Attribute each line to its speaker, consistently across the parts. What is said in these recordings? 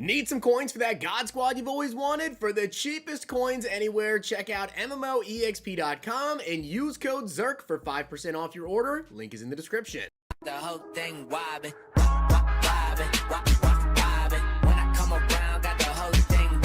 Speaker 1: Need some coins for that God Squad you've always wanted? For the cheapest coins anywhere, check out MMOEXP.com and use code ZERK for 5% off your order. Link is in the description.
Speaker 2: The whole thing wobbin', wobbin', wobbin'. When I come around, got the whole thing wobbin'.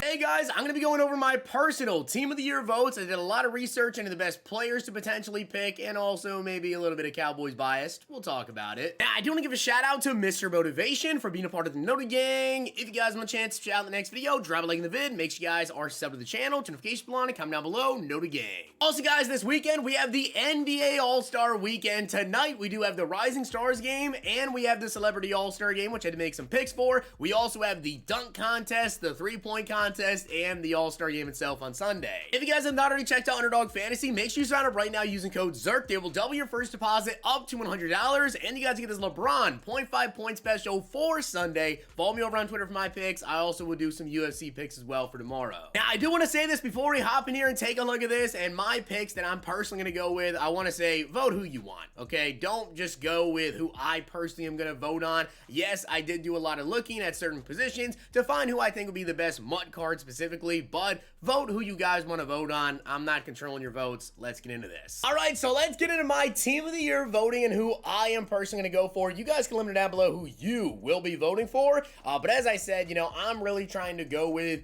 Speaker 1: Hey guys, I'm going to be going over my personal Team of the Year votes. I did a lot of research into the best players to potentially pick and also maybe a little bit of Cowboys biased. We'll talk about it. Now, I do want to give a shout out to Mr. Motivation for being a part of the Toty gang. If you guys want a chance to shout out in the next video, drop a like in the vid. Make sure you guys are subbed to the channel, turn notification bell on, and comment down below, Toty gang. Also guys, this weekend we have the NBA All-Star Weekend. Tonight we do have the Rising Stars game and we have the Celebrity All-Star game, which I had to make some picks for. We also have the dunk contest, the three-point contest, and the All-Star game itself on Sunday. If you guys have not already checked out Underdog Fantasy, make sure you sign up right now using code ZERK. They will double your first deposit up to $100, and you guys get this LeBron 0.5 point special for Sunday. Follow me over on Twitter for my picks. I also will do some UFC picks as well for tomorrow. Now, I do want to say this before we hop in here and take a look at this, and my picks that I'm personally going to go with, I want to say, vote who you want, okay? Don't just go with who I personally am going to vote on. Yes, I did do a lot of looking at certain positions to find who I think would be the best MUT card specifically, but vote who you guys want to vote on. I'm not controlling your votes. Let's get into this. All right, so let's get into my Team of the Year voting and who I am personally going to go for. You guys can let me know down below who you will be voting for, but as I said, you know, I'm really trying to go with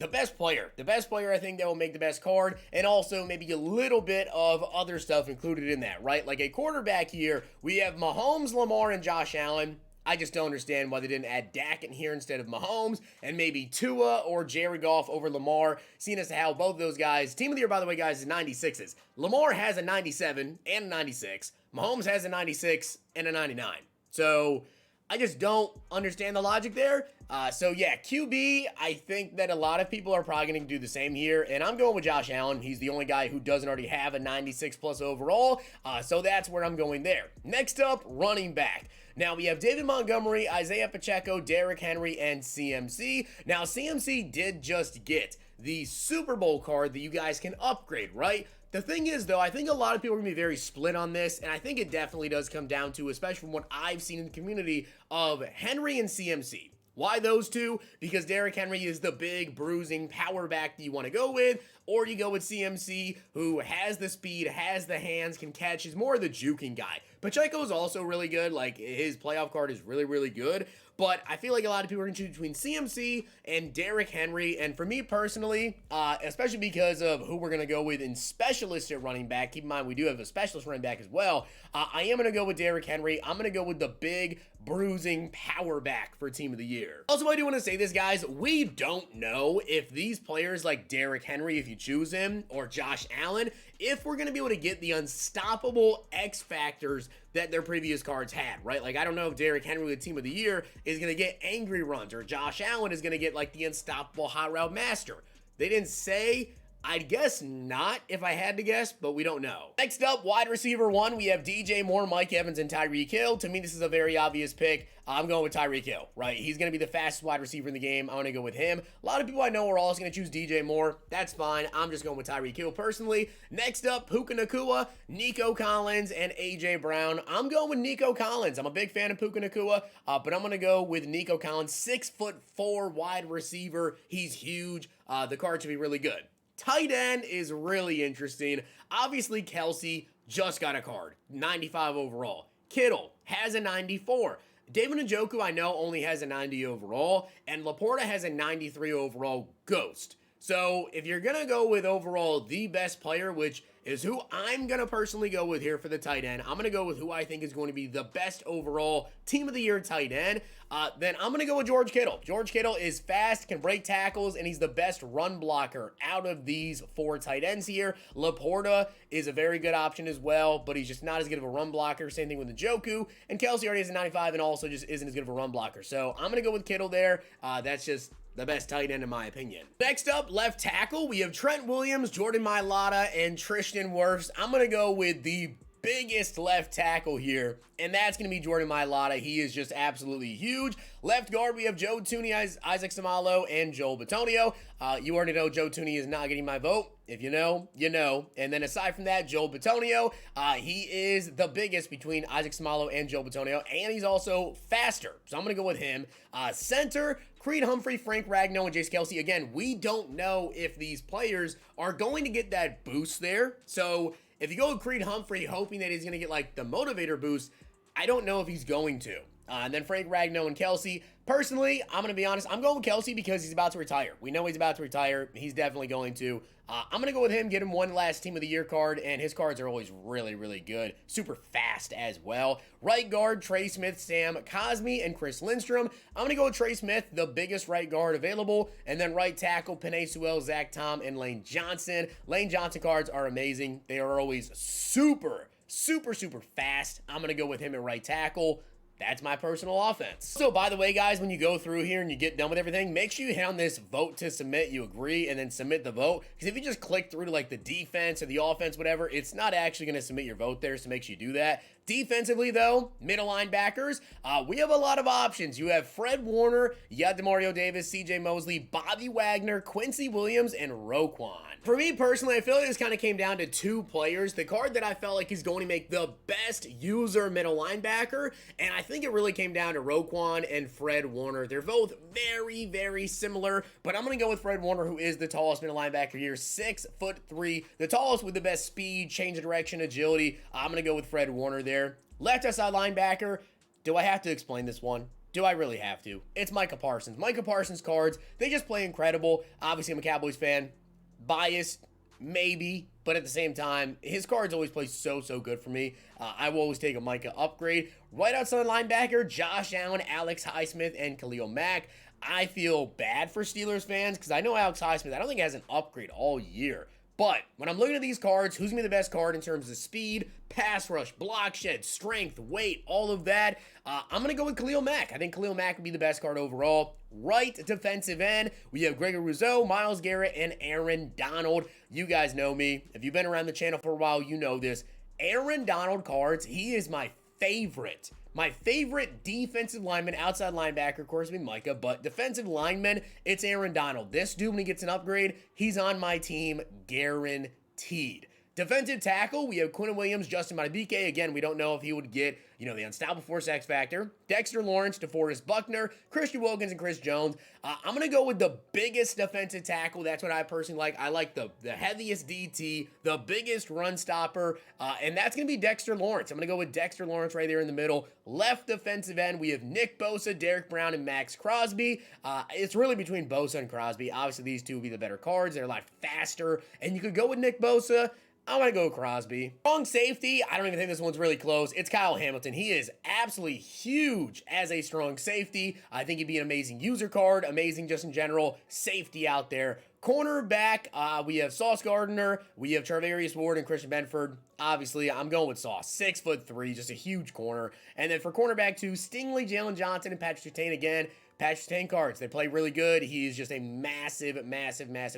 Speaker 1: the best player. The best player I think that will make the best card, and also maybe a little bit of other stuff included in that, right? Like a quarterback here, we have Mahomes, Lamar, and Josh Allen. I just don't understand why they didn't add Dak in here instead of Mahomes, and maybe Tua or Jared Goff over Lamar, seeing as to how both of those guys, Team of the Year, by the way, guys, is 96s. Lamar has a 97 and a 96. Mahomes has a 96 and a 99. So I just don't understand the logic there. So yeah, QB, I think that a lot of people are probably going to do the same here, and I'm going with Josh Allen. He's the only guy who doesn't already have a 96 plus overall, so that's where I'm going there. Next up, running back. Now, we have David Montgomery, Isaiah Pacheco, Derrick Henry, and CMC. Now, CMC did just get the Super Bowl card that you guys can upgrade, right? The thing is, though, I think a lot of people are going to be very split on this, and I think it definitely does come down to, especially from what I've seen in the community, of Henry and CMC. Why those two? Because Derrick Henry is the big, bruising power back that you want to go with, or you go with CMC, who has the speed, has the hands, can catch, is more of the juking guy. Pacheco is also really good. Like, his playoff card is really, really good. But I feel like a lot of people are going to choose between CMC and Derrick Henry. And for me personally, especially because of who we're going to go with in specialists at running back, keep in mind we do have a specialist running back as well, I am going to go with Derrick Henry. I'm going to go with the big, bruising power back for Team of the Year. Also, I do want to say this, guys. We don't know if these players like Derrick Henry, if you choose him, or Josh Allen, if we're going to be able to get the unstoppable X factors that their previous cards had, right? Like, I don't know if Derrick Henry with Team of the Year is going to get angry runs, or Josh Allen is going to get, like, the unstoppable hot route master. They didn't say. I'd guess not if I had to guess, but we don't know. Next up, wide receiver 1, we have DJ Moore, Mike Evans, and Tyreek Hill. To me, this is a very obvious pick. I'm going with Tyreek Hill, right? He's going to be the fastest wide receiver in the game. I'm going to go with him. A lot of people I know are also going to choose DJ Moore. That's fine. I'm just going with Tyreek Hill personally. Next up, Puka Nacua, Nico Collins, and AJ Brown. I'm going with Nico Collins. I'm a big fan of Puka Nacua, but I'm going to go with Nico Collins, 6'4" wide receiver. He's huge. The card should be really good. Tight end is really interesting. Obviously, Kelsey just got a card, 95 overall. Kittle has a 94. David Njoku, I know, only has a 90 overall, and Laporta has a 93 overall ghost. So if you're going to go with overall the best player, which is who I'm going to personally go with here for the tight end, I'm going to go with who I think is going to be the best overall Team of the Year tight end, then I'm going to go with George Kittle. George Kittle is fast, can break tackles, and he's the best run blocker out of these 4 tight ends here. Laporta is a very good option as well, but he's just not as good of a run blocker. Same thing with Njoku, and Kelsey already has a 95 and also just isn't as good of a run blocker. So I'm going to go with Kittle there. That's just the best tight end in my opinion. Next up, left tackle, we have Trent Williams, Jordan Mailata, and Tristan Wirfs. I'm going to go with the biggest left tackle here, and that's going to be Jordan Mailata. He is just absolutely huge. Left guard, we have Joe Tooney, Isaac Samalo, and Joel Bitonio. You already know Joe Tooney is not getting my vote. If you know, you know. And then aside from that, Joel Bitonio, he is the biggest between Isaac Samalo and Joel Bitonio, and he's also faster. So I'm going to go with him. Center, Creed Humphrey, Frank Ragnow, and Jace Kelsey. Again, we don't know if these players are going to get that boost there. So if you go with Creed Humphrey hoping that he's going to get like the motivator boost, I don't know if he's going to. And then Frank Ragnow and Kelsey. Personally, I'm going to be honest, I'm going with Kelsey because he's about to retire. We know he's about to retire. He's definitely going to. I'm going to go with him, get him one last Team of the Year card, and his cards are always really, really good. Super fast as well. Right guard, Trey Smith, Sam Cosme, and Chris Lindstrom. I'm going to go with Trey Smith, the biggest right guard available. And then right tackle, Penei Sewell, Zach Tom, and Lane Johnson. Lane Johnson cards are amazing. They are always super fast. I'm going to go with him at right tackle. That's my personal offense. So, by the way, guys, when you go through here and you get done with everything, make sure you hit on this vote to submit. You agree, and then submit the vote. Because if you just click through to, like, the defense or the offense, whatever, it's not actually going to submit your vote there, so make sure you do that. Defensively, though, middle linebackers, we have a lot of options. You have Fred Warner, you got Demario Davis, CJ Mosley, Bobby Wagner, Quincy Williams, and Roquan. For me, personally, I feel like this kind of came down to two players. The card that I felt like is going to make the best user middle linebacker, and I think it really came down to Roquan and Fred Warner. They're both very similar, but I'm going to go with Fred Warner, who is the tallest middle linebacker here, 6'3", the tallest with the best speed, change of direction, agility. I'm going to go with Fred Warner there. Left outside linebacker, do I have to explain this one? Do I really have to? It's Micah Parsons. Micah Parsons cards, they just play incredible. Obviously, I'm a Cowboys fan. Biased, maybe, but at the same time, his cards always play so good for me. I will always take a Micah upgrade. Right outside linebacker, Josh Allen, Alex Highsmith, and Khalil Mack. I feel bad for Steelers fans because I know Alex Highsmith, I don't think has an upgrade all year. But when I'm looking at these cards, who's going to be the best card in terms of speed, pass rush, block shed, strength, weight, all of that? I'm going to go with Khalil Mack. I think Khalil Mack would be the best card overall. Right defensive end, we have Gregory Rousseau, Myles Garrett, and Aaron Donald. You guys know me. If you've been around the channel for a while, you know this. Aaron Donald cards, he is my favorite. My favorite defensive lineman, outside linebacker, of course, would be Micah, but defensive lineman, it's Aaron Donald. This dude, when he gets an upgrade, he's on my team, guaranteed. Defensive tackle, we have Quinn Williams, Justin Madubuike. Again, we don't know if he would get, the Unstoppable Force X Factor. Dexter Lawrence, DeForest Buckner, Christian Wilkins, and Chris Jones. I'm going to go with the biggest defensive tackle. That's what I personally like. I like the heaviest DT, the biggest run stopper, and that's going to be Dexter Lawrence. I'm going to go with Dexter Lawrence right there in the middle. Left defensive end, we have Nick Bosa, Derek Brown, and Max Crosby. It's really between Bosa and Crosby. Obviously, these two would be the better cards. They're a lot faster, and you could go with Nick Bosa. I'm going to go with Crosby. Strong safety, I don't even think this one's really close. It's Kyle Hamilton. He is absolutely huge as a strong safety. I think he'd be an amazing user card, amazing just in general safety out there. Cornerback, we have Sauce Gardner, we have Charvarius Ward, and Christian Benford. Obviously, I'm going with Sauce, 6'3", just a huge corner. And then for cornerback 2, Stingley, Jalen Johnson, and Patrick Surtain again. Patrick Surtain cards, they play really good. He is just a massive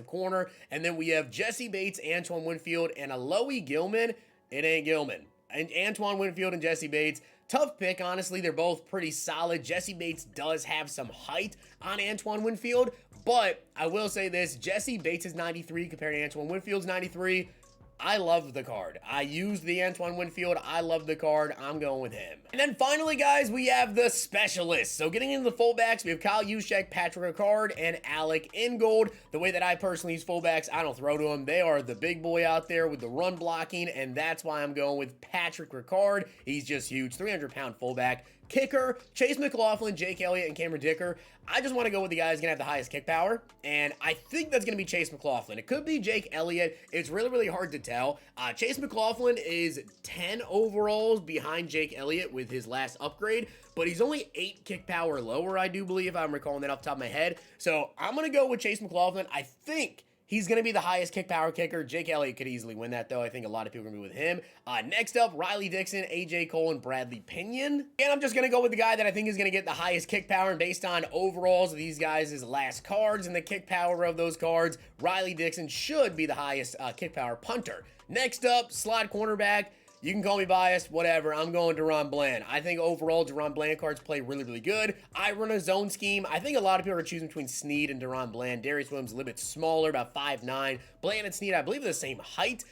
Speaker 1: corner. And then we have Jesse Bates, Antoine Winfield, and Alohi Gilman. It ain't Gilman. And Antoine Winfield and Jesse Bates, tough pick, honestly. They're both pretty solid. Jesse Bates does have some height on Antoine Winfield, but I will say this, Jesse Bates is 93 compared to Antoine Winfield's 93. I love the card. I used the Antoine Winfield. I love the card. I'm going with him. And then finally, guys, we have the specialists. So getting into the fullbacks, we have Kyle Juszczyk, Patrick Ricard, and Alec Ingold. The way that I personally use fullbacks, I don't throw to them. They are the big boy out there with the run blocking, and that's why I'm going with Patrick Ricard. He's just huge, 300-pound fullback. Kicker, Chase McLaughlin, Jake Elliott, and Cameron Dicker. I just want to go with the guy who's going to have the highest kick power, and I think that's going to be Chase McLaughlin. It could be Jake Elliott. It's really hard to tell. Chase McLaughlin is 10 overalls behind Jake Elliott with his last upgrade, but he's only 8 kick power lower, I do believe, if I'm recalling that off the top of my head. So I'm going to go with Chase McLaughlin. I think he's going to be the highest kick power kicker. Jake Elliott could easily win that, though. I think a lot of people are going to be with him. Next up, Riley Dixon, AJ Cole, and Bradley Pinion. And I'm just going to go with the guy that I think is going to get the highest kick power. And based on overalls of these guys' last cards and the kick power of those cards, Riley Dixon should be the highest kick power punter. Next up, slot cornerback. You can call me biased, whatever. I'm going DaRon Bland. I think overall DaRon Bland cards play really, really good. I run a zone scheme. I think a lot of people are choosing between Snead and DaRon Bland. Darius Williams a little bit smaller, about 5'9". Bland and Snead, I believe, are the same height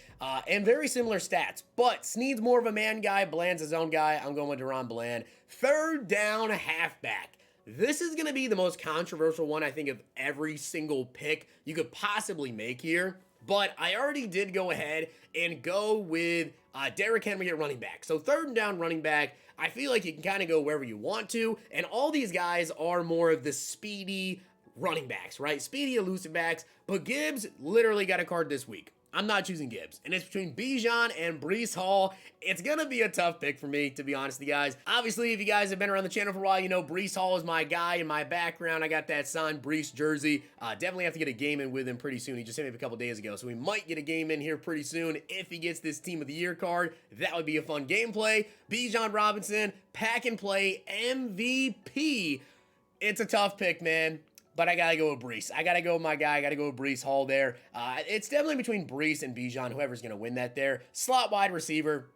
Speaker 1: and very similar stats. But Snead's more of a man guy. Bland's a zone guy. I'm going with DaRon Bland. Third down halfback. This is going to be the most controversial one, I think, of every single pick you could possibly make here. But I already did go ahead and go with Derrick Henry at running back. So third down running back, I feel like you can kind of go wherever you want to. And all these guys are more of the speedy running backs, right? Speedy, elusive backs. But Gibbs literally got a card this week. I'm not choosing Gibbs. And it's between Bijan and Breece Hall. It's going to be a tough pick for me, to be honest with you guys. Obviously, if you guys have been around the channel for a while, you know Breece Hall is my guy in my background. I got that signed Breece jersey. Definitely have to get a game in with him pretty soon. He just hit me up a couple days ago. So we might get a game in here pretty soon if he gets this Team of the Year card. That would be a fun gameplay. Bijan Robinson, pack and play MVP. It's a tough pick, man. But I got to go with Breece. I got to go with my guy. I got to go with Breece Hall there. It's definitely between Breece and Bijan, whoever's going to win that there. Slot wide receiver,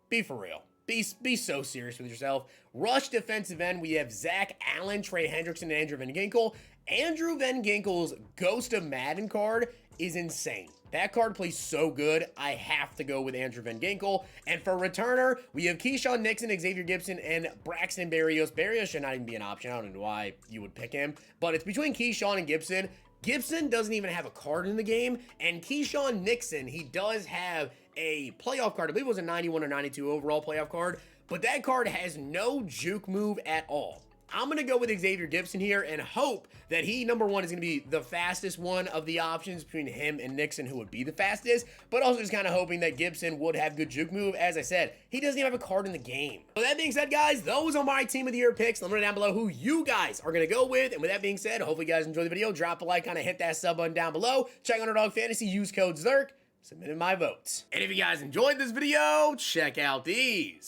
Speaker 1: be for real. Be so serious with yourself. Rush defensive end, we have Zach Allen, Trey Hendrickson, and Andrew Van Ginkel. Andrew Van Ginkel's Ghost of Madden card is insane. That card plays so good, I have to go with Andrew Van Ginkel. And for returner, we have Keyshawn Nixon, Xavier Gibson, and Braxton Berrios. Berrios should not even be an option. I don't know why you would pick him. But it's between Keyshawn and Gibson. Gibson doesn't even have a card in the game. And Keyshawn Nixon, he does have a playoff card. I believe it was a 91 or 92 overall playoff card. But that card has no juke move at all. I'm going to go with Xavier Gibson here and hope that he, number one, is going to be the fastest one of the options between him and Nixon, who would be the fastest, but also just kind of hoping that Gibson would have good juke move. As I said, he doesn't even have a card in the game. So that being said, guys, those are my Team of the Year picks. Let me know down below who you guys are going to go with. And with that being said, hopefully you guys enjoyed the video. Drop a like, kind of hit that sub button down below. Check Underdog Fantasy, use code ZIRK, submitted my votes. And if you guys enjoyed this video, check out these.